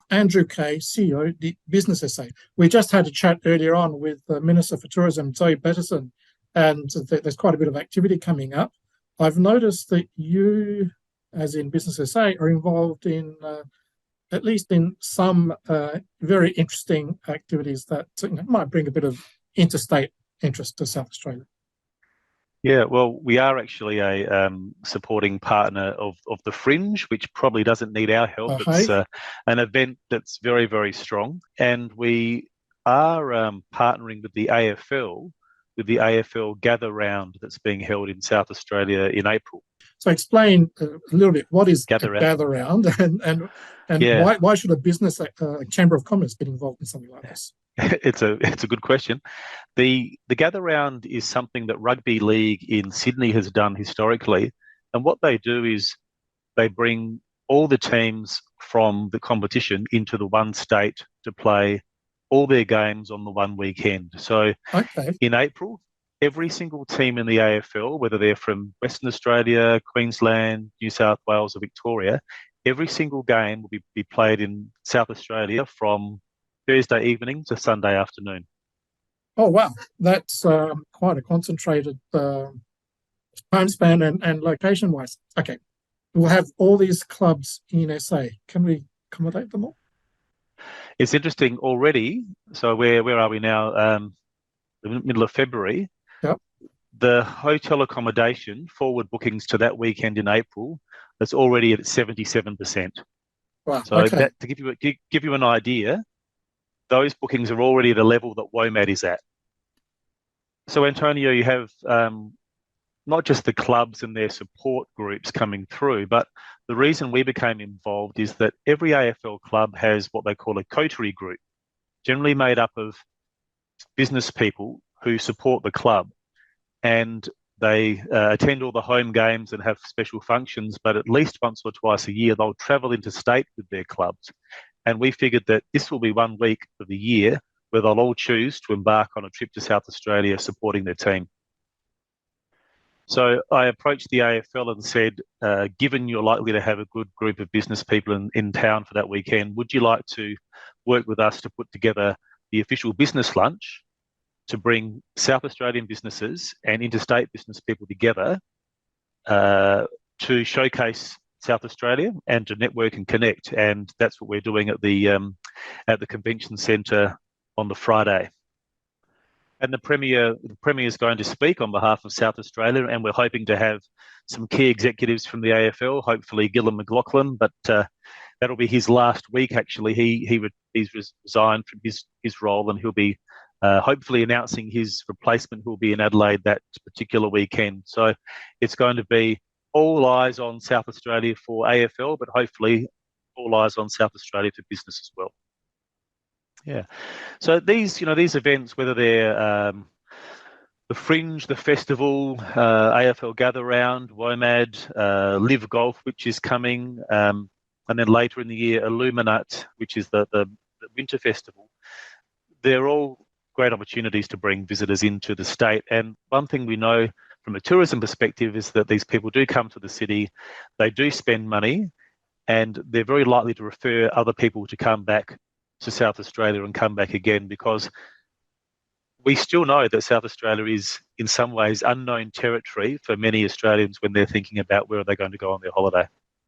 Andrew Kay, CEO, the Business SA. We just had a chat earlier on with the Minister for Tourism, Zoe Batterson, and there's quite a bit of activity coming up. I've noticed that you, as in Business SA, are involved in, at least in some very interesting activities that might bring a bit of interstate interest to South Australia. Yeah, well, we are actually a supporting partner of the Fringe, which probably doesn't need our help. It's an event that's very, very strong. And we are partnering with the AFL, with the AFL Gather Round that's being held in South Australia in April. So explain a little bit, what is Gather Round and why should a business, a Chamber of Commerce, get involved in something like this? It's a good question. The Gather Round is something that Rugby League in Sydney has done historically, and what they do is they bring all the teams from the competition into the one state to play all their games on the one weekend. So in April, every single team in the AFL, whether they're from Western Australia, Queensland, New South Wales or Victoria, every single game will be played in South Australia from Thursday evening to Sunday afternoon. Oh, wow. That's quite a concentrated time span and location-wise. Okay. We'll have all these clubs in SA. Can we accommodate them all? It's interesting already. So where are we now? The middle of February. Yep. The hotel accommodation forward bookings to that weekend in April is already at 77%. Wow. So that, to give you an idea, those bookings are already at a level that WOMAD is at. So, Antonio, you have not just the clubs and their support groups coming through, but the reason we became involved is that every AFL club has what they call a coterie group, generally made up of business people who support the club. And they attend all the home games and have special functions, but at least once or twice a year, they'll travel interstate with their clubs. And we figured that this will be 1 week of the year where they'll all choose to embark on a trip to South Australia supporting their team. So I approached the AFL and said, given you're likely to have a good group of business people in town for that weekend, would you like to work with us to put together the official business lunch to bring South Australian businesses and interstate business people together to showcase South Australia and to network and connect? And that's what we're doing at the convention centre on the Friday. And the Premier is going to speak on behalf of South Australia, and we're hoping to have some key executives from the AFL, hopefully Gillon McLachlan, but that'll be his last week actually. He's resigned from his role, and he'll be hopefully announcing his replacement, who will be in Adelaide that particular weekend. So it's going to be all eyes on South Australia for AFL, but hopefully all eyes on South Australia for business as well. Yeah. So these events, whether they're the Fringe, the Festival, AFL Gather Round, WOMAD, Live Golf, which is coming, and then later in the year, Illuminate, which is the Winter Festival, they're all great opportunities to bring visitors into the state. And one thing we know from a tourism perspective is that these people do come to the city, they do spend money, and they're very likely to refer other people to come back to South Australia and come back again, because we still know that South Australia is in some ways unknown territory for many Australians when they're thinking about where are they going to go on their holiday.